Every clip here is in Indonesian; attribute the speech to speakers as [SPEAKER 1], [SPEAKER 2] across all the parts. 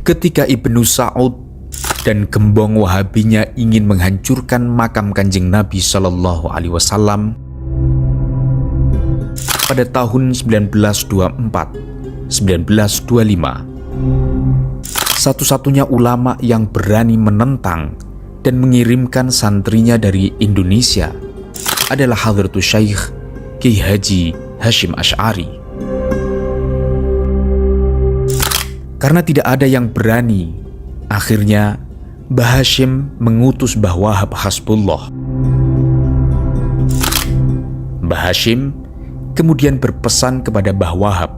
[SPEAKER 1] Ketika Ibnu Sa'ud dan gembong Wahabinya ingin menghancurkan makam Kanjeng Nabi Shallallahu Alaihi Wasallam pada tahun 1924-1925, satu-satunya ulama yang berani menentang dan mengirimkan santrinya dari Indonesia adalah Hadratus Syekh Kiai Haji Hasyim Asy'ari. Karena tidak ada yang berani, akhirnya Mbah Hasyim mengutus Mbah Wahab Hasbullah. Mbah Hasyim kemudian berpesan kepada Mbah Wahab,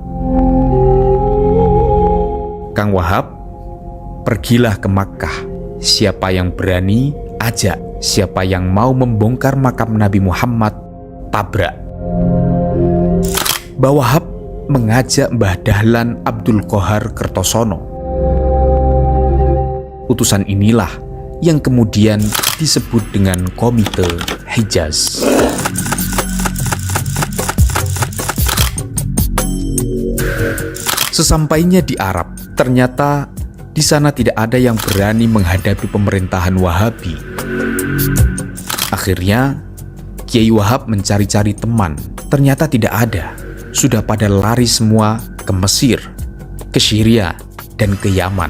[SPEAKER 1] "Kang Wahab, pergilah ke Makkah. Siapa yang berani, ajak. Siapa yang mau membongkar makam Nabi Muhammad, tabrak." Mbah Wahab mengajak Mbah Dahlan Abdul Qohar Kertosono. Utusan inilah yang kemudian disebut dengan Komite Hijaz. Sesampainya di Arab, ternyata di sana tidak ada yang berani menghadapi pemerintahan Wahabi. Akhirnya, Kiai Wahab mencari-cari teman. Ternyata tidak ada. Sudah pada lari semua ke Mesir, ke Syria, dan ke Yaman.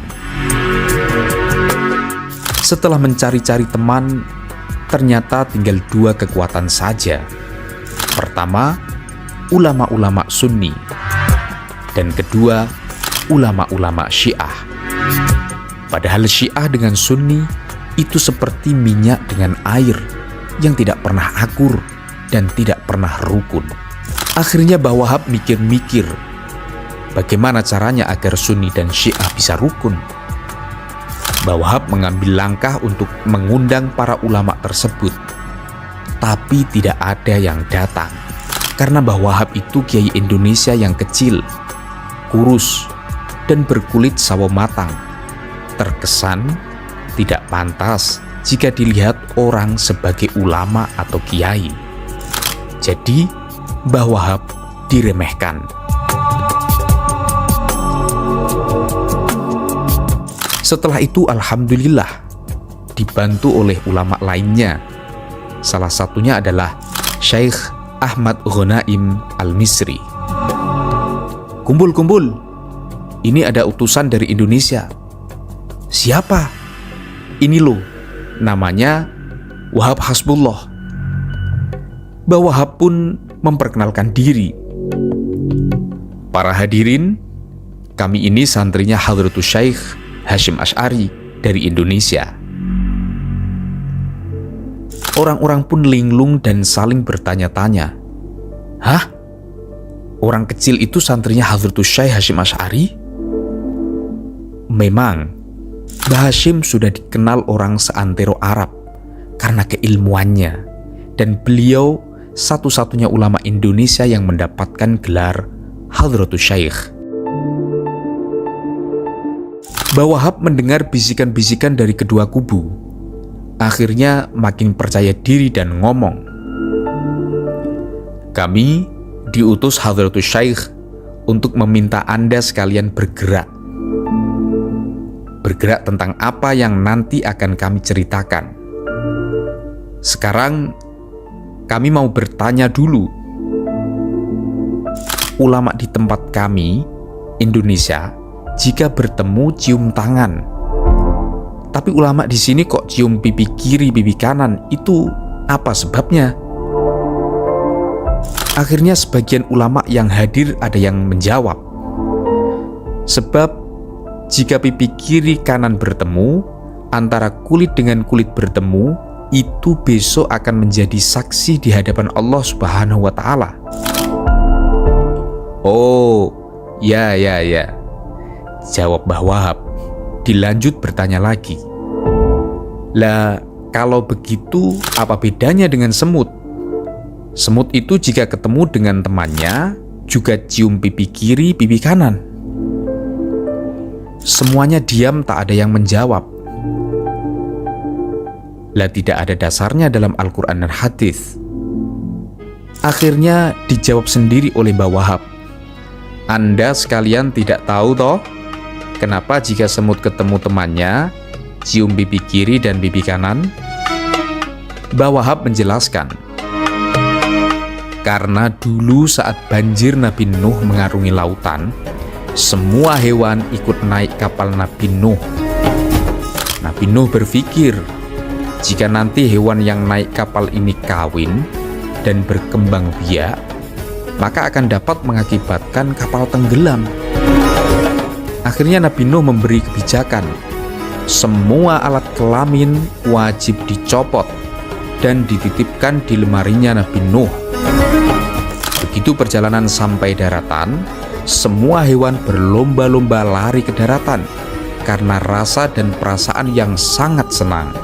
[SPEAKER 1] Setelah mencari-cari teman, ternyata tinggal dua kekuatan saja. Pertama, ulama-ulama Sunni, dan kedua, ulama-ulama Syiah. Padahal Syiah dengan Sunni itu seperti minyak dengan air yang tidak pernah akur dan tidak pernah rukun. Akhirnya Mbah Wahab mikir-mikir, bagaimana caranya agar Sunni dan Syiah bisa rukun. Mbah Wahab mengambil langkah untuk mengundang para ulama tersebut, tapi tidak ada yang datang. Karena Mbah Wahab itu kiai Indonesia yang kecil, kurus, dan berkulit sawo matang. Terkesan tidak pantas jika dilihat orang sebagai ulama atau kiai. Jadi Mbah Wahab diremehkan. Setelah itu alhamdulillah dibantu oleh ulama lainnya. Salah satunya adalah Syekh Ahmad Ghanaim Al-Misri. "Kumpul, ini ada utusan dari Indonesia." "Siapa?" "Ini loh, namanya Wahab Hasbullah." Mbah Wahab pun memperkenalkan diri. "Para hadirin, kami ini santrinya Hadratus Syekh Hasyim Asy'ari dari Indonesia." Orang-orang pun linglung dan saling bertanya-tanya, "Hah? Orang kecil itu santrinya Hadratus Syekh Hasyim Asy'ari?" Memang, Mbah Hasyim sudah dikenal orang seantero Arab karena keilmuannya, dan beliau satu-satunya ulama Indonesia yang mendapatkan gelar Hadratus Syekh. Mbah Wahab mendengar bisikan-bisikan dari kedua kubu. Akhirnya makin percaya diri dan ngomong, "Kami diutus Hadratus Syekh untuk meminta Anda sekalian bergerak. Bergerak tentang apa yang nanti akan kami ceritakan. Sekarang kami mau bertanya dulu. Ulama di tempat kami, Indonesia, jika bertemu cium tangan. Tapi ulama di sini kok cium pipi kiri, pipi kanan, itu apa sebabnya?" Akhirnya sebagian ulama yang hadir ada yang menjawab, "Sebab jika pipi kiri kanan bertemu, antara kulit dengan kulit bertemu, itu besok akan menjadi saksi di hadapan Allah Subhanahu wa Ta'ala." "Oh, ya, jawab Mbah Wahab. Dilanjut bertanya lagi, "Lah, kalau begitu apa bedanya dengan semut? Semut itu jika ketemu dengan temannya juga cium pipi kiri, pipi kanan." Semuanya diam, tak ada yang menjawab. Lah, tidak ada dasarnya dalam Al-Quran dan hadis. Akhirnya dijawab sendiri oleh Mbah Wahab, "Anda sekalian tidak tahu toh? Kenapa jika semut ketemu temannya, cium pipi kiri dan pipi kanan? Mbah Wahab menjelaskan, karena dulu saat banjir Nabi Nuh mengarungi lautan, semua hewan ikut naik kapal Nabi Nuh. Nabi Nuh berpikir, jika nanti hewan yang naik kapal ini kawin dan berkembang biak, maka akan dapat mengakibatkan kapal tenggelam. Akhirnya Nabi Nuh memberi kebijakan, semua alat kelamin wajib dicopot dan dititipkan di lemarinya Nabi Nuh. Begitu perjalanan sampai daratan, semua hewan berlomba-lomba lari ke daratan karena rasa dan perasaan yang sangat senang.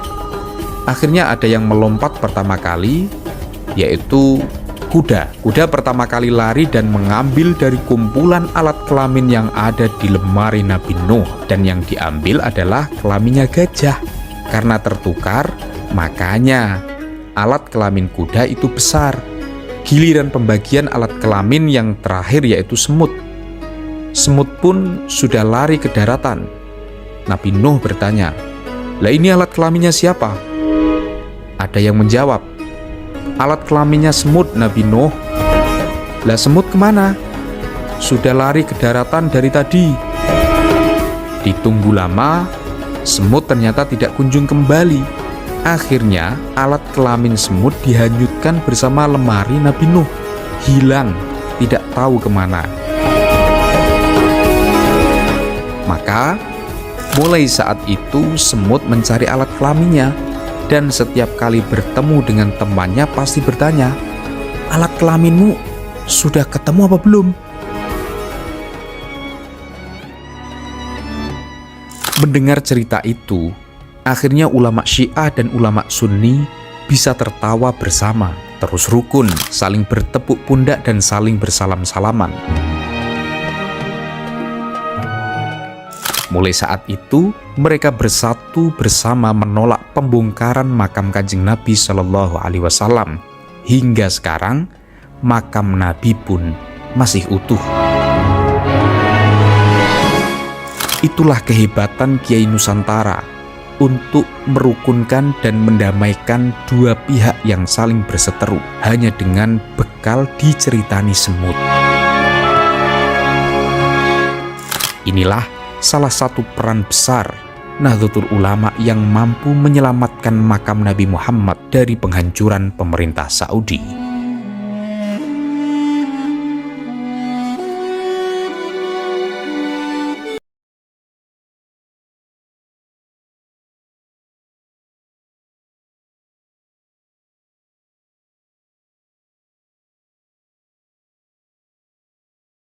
[SPEAKER 1] Akhirnya ada yang melompat pertama kali, yaitu kuda. Kuda pertama kali lari dan mengambil dari kumpulan alat kelamin yang ada di lemari Nabi Nuh, dan yang diambil adalah kelaminnya gajah. Karena tertukar, makanya alat kelamin kuda itu besar. Giliran pembagian alat kelamin yang terakhir yaitu semut. Semut pun sudah lari ke daratan. Nabi Nuh bertanya, "Lah ini alat kelaminnya siapa?" Ada yang menjawab, "Alat kelaminnya semut, Nabi Nuh." "Lah semut kemana?" "Sudah lari ke daratan dari tadi." Ditunggu lama, semut ternyata tidak kunjung kembali. Akhirnya alat kelamin semut dihanyutkan bersama lemari Nabi Nuh. Hilang, tidak tahu kemana. Maka mulai saat itu semut mencari alat kelaminnya, dan setiap kali bertemu dengan temannya pasti bertanya, "Alat kelaminmu sudah ketemu apa belum?" Mendengar cerita itu, akhirnya ulama Syiah dan ulama Sunni bisa tertawa bersama, terus rukun, saling bertepuk pundak dan saling bersalam-salaman. Mulai saat itu, mereka bersatu bersama menolak pembongkaran makam Kanjeng Nabi Shallallahu Alaihi Wasallam. Hingga sekarang, makam Nabi pun masih utuh. Itulah kehebatan Kiai Nusantara untuk merukunkan dan mendamaikan dua pihak yang saling berseteru hanya dengan bekal diceritani semut. Inilah salah satu peran besar Nahdlatul Ulama yang mampu menyelamatkan makam Nabi Muhammad dari penghancuran pemerintah Saudi.